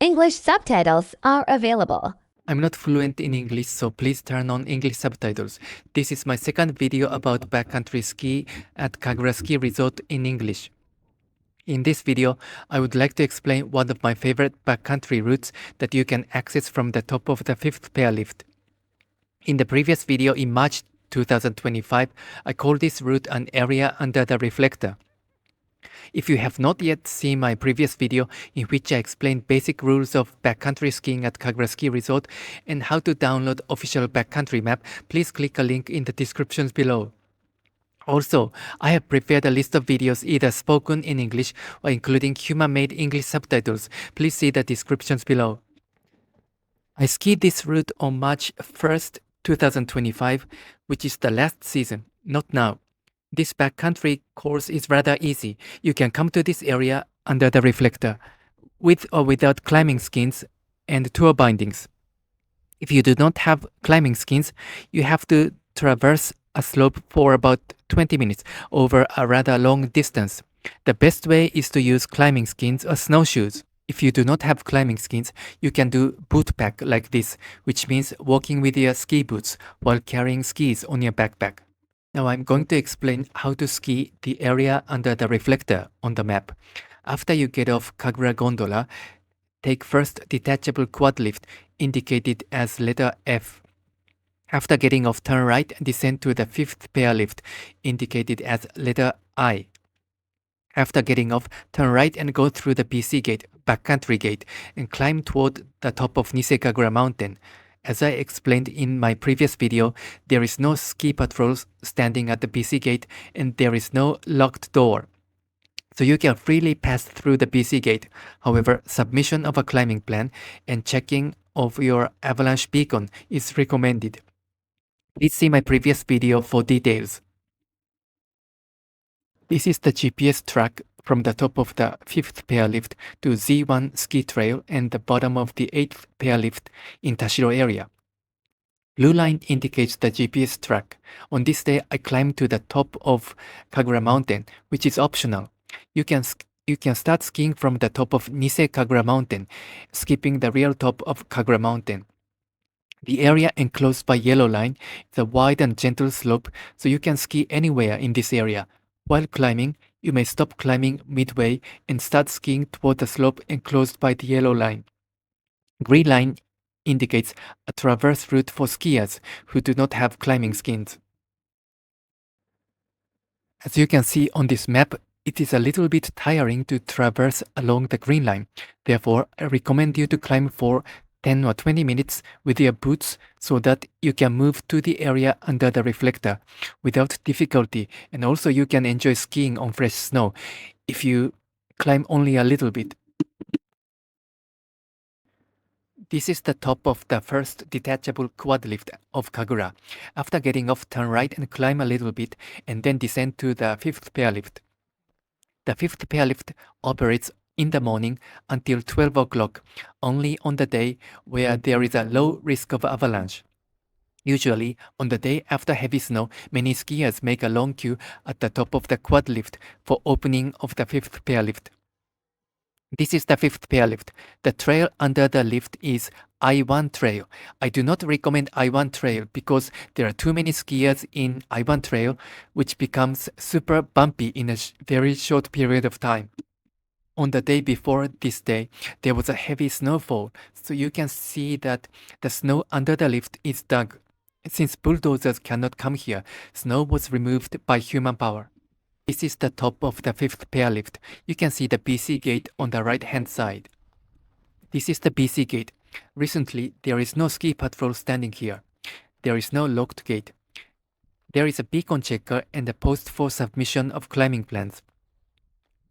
English subtitles are available. I'm not fluent in English, so please turn on English subtitles. This is my second video about backcountry ski at Kagura Ski Resort in English. In this video, I would like to explain one of my favorite backcountry routes that you can access from the top of the 5th pair lift. In the previous video in March 2025, I called this route an area under the reflector. If you have not yet seen my previous video in which I explained basic rules of backcountry skiing at Kagura Ski Resort and how to download official backcountry map, please click a link in the descriptions below. Also, I have prepared a list of videos either spoken in English or including human-made English subtitles. Please see the descriptions below. I skied this route on March 1st, 2025, which is the last season, not now. This backcountry course is rather easy. You can come to this area under the reflector, with or without climbing skins and tour bindings. If you do not have climbing skins, you have to traverse a slope for about 20 minutes over a rather long distance. The best way is to use climbing skins or snowshoes. If you do not have climbing skins, you can do boot pack like this, which means walking with your ski boots while carrying skis on your backpack. Now I'm going to explain how to ski the area under the reflector on the map. After you get off Kagura gondola, take first detachable quad lift indicated as letter F. After getting off, turn right and descend to the 5th pair lift indicated as letter I. After getting off, turn right and go through the BC gate, backcountry gate, and climb toward the top of Kagura Mountain. As I explained in my previous video, there is no ski patrols standing at the BC gate and there is no locked door. So you can freely pass through the BC gate. However, submission of a climbing plan and checking of your avalanche beacon is recommended. Please see my previous video for details. This is the GPS track from the top of the 5th pair lift to Z1 ski trail and the bottom of the 8th pair lift in Tashiro area. Blue line indicates the GPS track. On this day, I climbed to the top of Kagura Mountain, which is optional. You can start skiing from the top of Kagura Mountain, skipping the real top of Kagura Mountain. The area enclosed by yellow line is a wide and gentle slope, so you can ski anywhere in this area. While climbing, you may stop climbing midway and start skiing toward the slope enclosed by the yellow line. Green line indicates a traverse route for skiers who do not have climbing skins. As you can see on this map, it is a little bit tiring to traverse along the green line. Therefore, I recommend you to climb for 10 or 20 minutes with your boots so that you can move to the area under the reflector without difficulty, and also you can enjoy skiing on fresh snow if you climb only a little bit. This is the top of the first detachable quad lift of Kagura. After getting off, turn right and climb a little bit and then descend to the 5th pair lift. The 5th pair lift operates in the morning until 12 o'clock, only on the day where there is a low risk of avalanche. Usually, on the day after heavy snow, many skiers make a long queue at the top of the quad lift for opening of the 5th pair lift. This is the 5th pair lift. The trail under the lift is I-1 trail. I do not recommend I-1 trail because there are too many skiers in I-1 trail, which becomes super bumpy in a very short period of time. On the day before this day, there was a heavy snowfall, so you can see that the snow under the lift is dug. Since bulldozers cannot come here, snow was removed by human power. This is the top of the 5th pair lift. You can see the BC gate on the right-hand side. This is the BC gate. Recently, there is no ski patrol standing here. There is no locked gate. There is a beacon checker and a post for submission of climbing plans.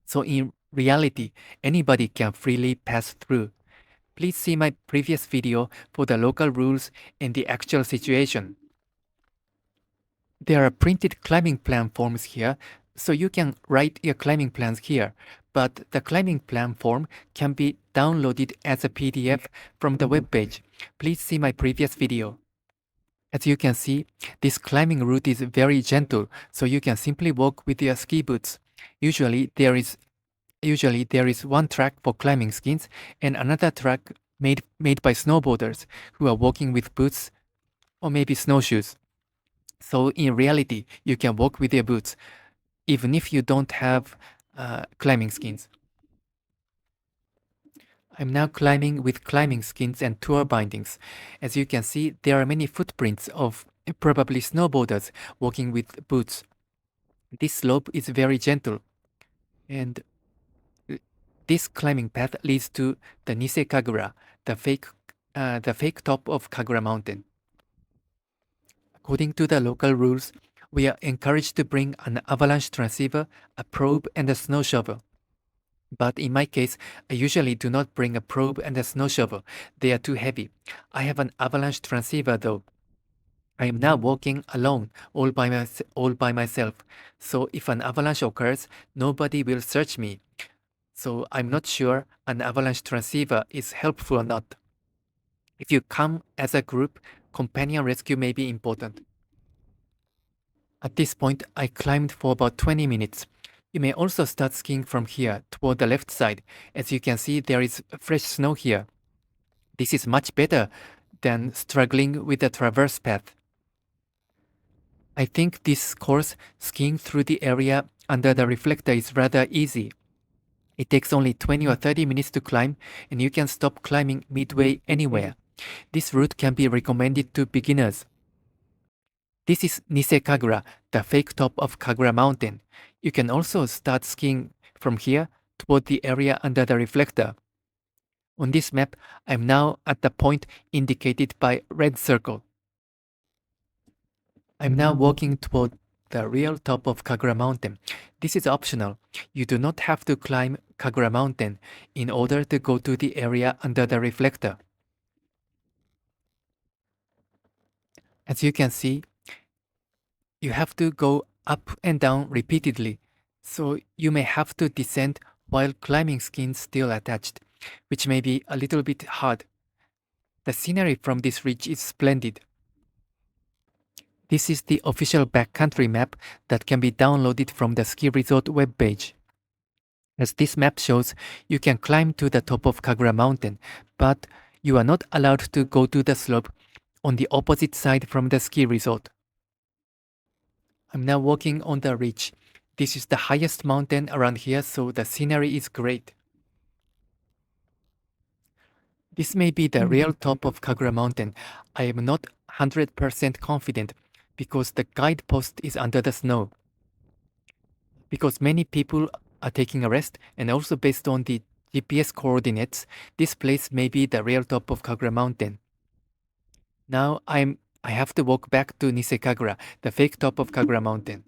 So in reality, anybody can freely pass through. Please see my previous video for the local rules and the actual situation. There are printed climbing plan forms here, so you can write your climbing plans here, but the climbing plan form can be downloaded as a PDF from the web page. Please see my previous video. As you can see, this climbing route is very gentle, so you can simply walk with your ski boots. Usually there is usually there is one track for climbing skis and another track made by snowboarders who are walking with boots or maybe snowshoes. So in reality, you can walk with your boots even if you don't have climbing skis. I'm now climbing with climbing skis and tour bindings. As you can see, there are many footprints of probably snowboarders walking with boots. This slope is very gentle, and this climbing path leads to the Nisei Kagura, the fake top of Kagura Mountain. According to the local rules, we are encouraged to bring an avalanche transceiver, a probe, and a snow shovel. But in my case, I usually do not bring a probe and a snow shovel. They are too heavy. I have an avalanche transceiver though. I am now walking alone, all by myself. So if an avalanche occurs, nobody will search me. So I'm not sure an avalanche transceiver is helpful or not. If you come as a group, companion rescue may be important. At this point, I climbed for about 20 minutes. You may also start skiing from here toward the left side. As you can see, there is fresh snow here. This is much better than struggling with the traverse path. I think this course, skiing through the area under the reflector, is rather easy. It takes only 20 or 30 minutes to climb, and you can stop climbing midway anywhere. This route can be recommended to beginners. This is Nisei Kagura, the fake top of Kagura Mountain. You can also start skiing from here toward the area under the reflector. On this map, I'm now at the point indicated by red circle. I'm now walking toward the real top of Kagura Mountain. This is optional. You do not have to climb Kagura Mountain in order to go to the area under the reflector. As you can see, you have to go up and down repeatedly, so you may have to descend while climbing skis still attached, which may be a little bit hard. The scenery from this ridge is splendid. This is the official backcountry map that can be downloaded from the ski resort webpage. As this map shows, you can climb to the top of Kagura Mountain, but you are not allowed to go to the slope on the opposite side from the ski resort. I'm now walking on the ridge. This is the highest mountain around here, so the scenery is great. This may be the real top of Kagura Mountain. I am not 100% confident because the guide post is under the snow. Because many people are taking a rest, and also based on the GPS coordinates, this place may be the real top of Kagura Mountain. Now I have to walk back to Nisei Kagura, the fake top of Kagura Mountain.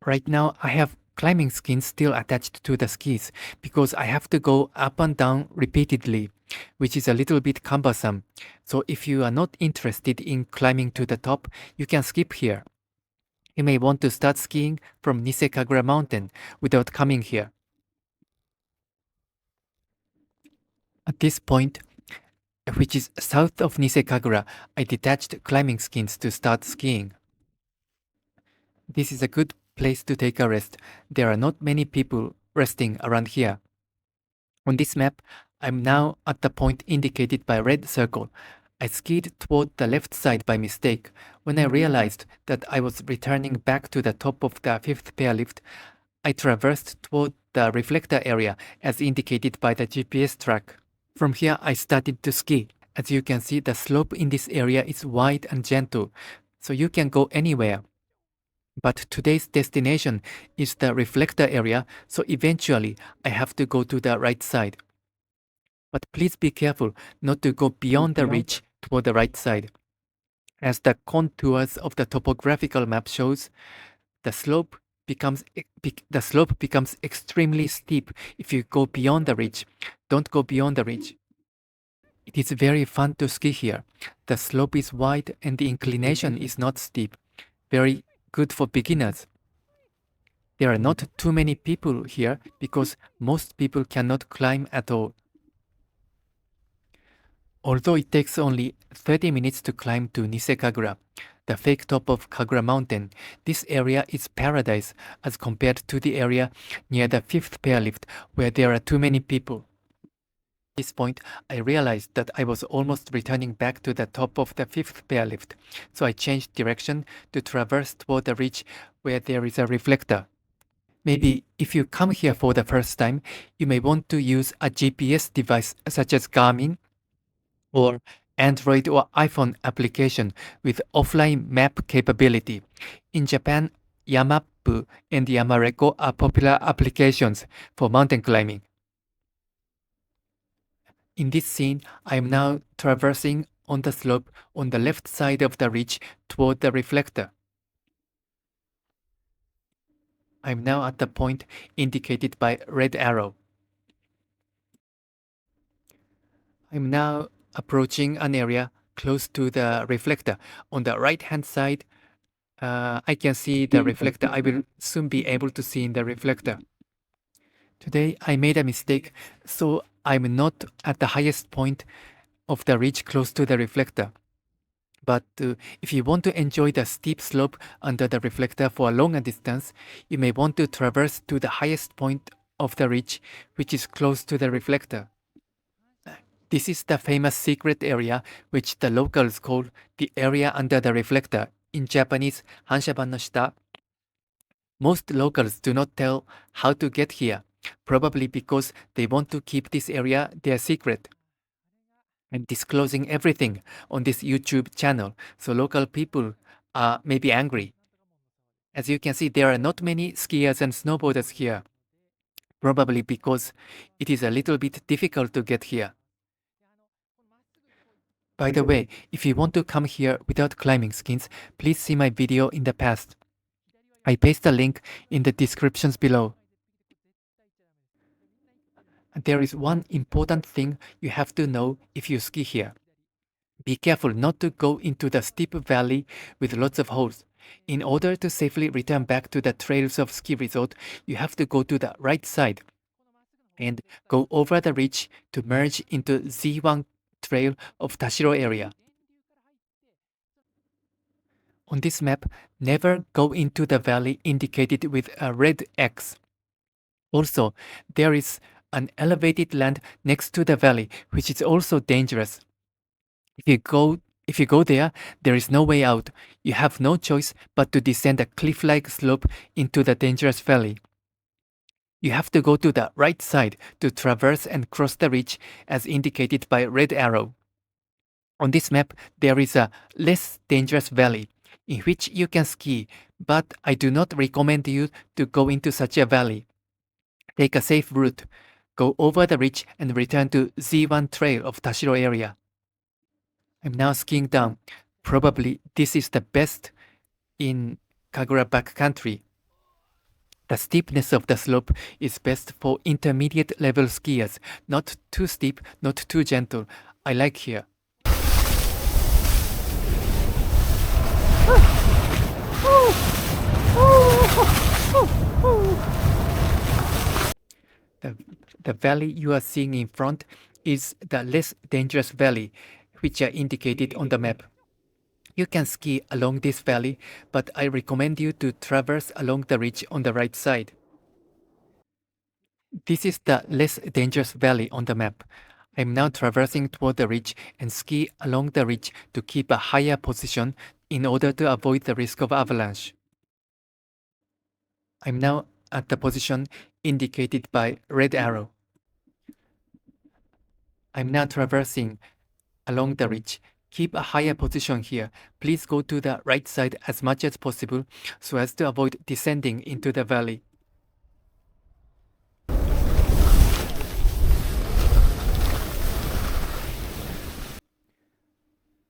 Right now, I have climbing skis still attached to the skis because I have to go up and down repeatedly, which is a little bit cumbersome. So if you are not interested in climbing to the top, you can skip here. You may want to start skiing from Nisei Kagura Mountain without coming here. At this point, which is south of Nisei Kagura, I detached climbing skis to start skiing. This is a good place to take a rest. There are not many people resting around here. On this map, I'm now at the point indicated by red circle. I skied toward the left side by mistake. When I realized that I was returning back to the top of the fifth pair lift, I traversed toward the reflector area as indicated by the GPS track. From here, I started to ski. As you can see, the slope in this area is wide and gentle, so you can go anywhere. But today's destination is the reflector area, so eventually I have to go to the right side. But please be careful not to go beyond the ridge toward the right side. As the contours of the topographical map shows, the slope becomes extremely steep if you go beyond the ridge. Don't go beyond the ridge. It is very fun to ski here. The slope is wide and the inclination is not steep. Very good for beginners. There are not too many people here because most people cannot climb at all. Although it takes only 30 minutes to climb to Nisei Kagura, the fake top of Kagura Mountain. This area is paradise as compared to the area near the fifth pearlift where there are too many people. At this point, I realized that I was almost returning back to the top of the fifth pearlift, so I changed direction to traverse toward the ridge where there is a reflector. Maybe if you come here for the first time, you may want to use a GPS device such as Garmin or Android or iPhone application with offline map capability. In Japan, Yamap and Yamareko are popular applications for mountain climbing. In this scene, I am now traversing on the slope on the left side of the ridge toward the reflector. I am now at the point indicated by red arrow. I am now approaching an area close to the reflector. On the right hand side, I can see the reflector. I will soon be able to see in the reflector. Today I made a mistake, so I'm not at the highest point of the ridge close to the reflector. But if you want to enjoy the steep slope under the reflector for a longer distance, you may want to traverse to the highest point of the ridge, which is close to the reflector. This is the famous secret area, which the locals call the area under the reflector, in Japanese, Hanshaban no shita. Most locals do not tell how to get here, probably because they want to keep this area their secret. I'm disclosing everything on this YouTube channel, so local people may be angry. As you can see, there are not many skiers and snowboarders here, probably because it is a little bit difficult to get here. By the way, if you want to come here without climbing skins, please see my video in the past. I paste a link in the descriptions below. There is one important thing you have to know if you ski here. Be careful not to go into the steep valley with lots of holes. In order to safely return back to the trails of ski resort, you have to go to the right side and go over the ridge to merge into Z1 trail of Tashiro area. On this map, never go into the valley indicated with a red X. Also, there is an elevated land next to the valley, which is also dangerous. If you go there, there is no way out. You have no choice but to descend a cliff-like slope into the dangerous valley. You have to go to the right side to traverse and cross the ridge as indicated by red arrow. On this map, there is a less dangerous valley in which you can ski, but I do not recommend you to go into such a valley. Take a safe route. Go over the ridge and return to Z1 trail of Tashiro area. I'm now skiing down. Probably this is the best in Kagura Backcountry. The steepness of the slope is best for intermediate level skiers. Not too steep, not too gentle. I like here. The valley you are seeing in front is the less dangerous valley, which are indicated on the map. You can ski along this valley, but I recommend you to traverse along the ridge on the right side. This is the less dangerous valley on the map. I'm now traversing toward the ridge and ski along the ridge to keep a higher position in order to avoid the risk of avalanche. I'm now at the position indicated by red arrow. I'm now traversing along the ridge. Keep a higher position here. Please go to the right side as much as possible so as to avoid descending into the valley.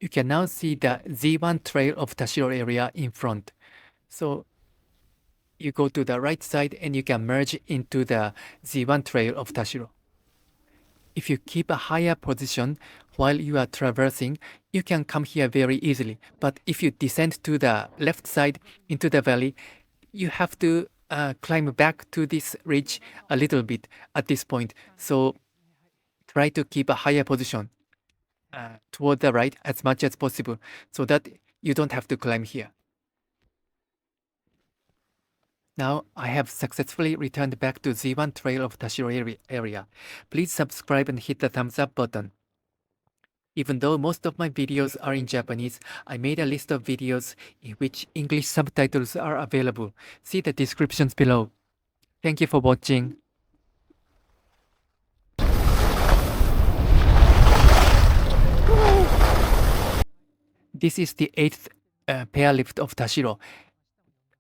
You can now see the Z1 trail of Tashiro area in front. So you go to the right side and you can merge into the Z1 trail of Tashiro. If you keep a higher position while you are traversing, you can come here very easily. But if you descend to the left side into the valley, you have to climb back to this ridge a little bit at this point. So try to keep a higher position toward the right as much as possible so that You don't have to climb here. Now I have successfully returned back to Z1 Trail of Tashiro area. Please subscribe and hit the thumbs up button. Even though most of my videos are in Japanese, I made a list of videos in which English subtitles are available. See the descriptions below. Thank you for watching. This is the 8th pearlift of Tashiro.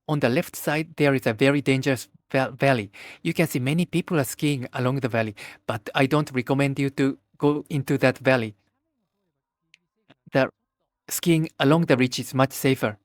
On the left side, there is a very dangerous valley. You can see many people are skiing along the valley, but I don't recommend you to go into that valley. The skiing along the ridge is much safer.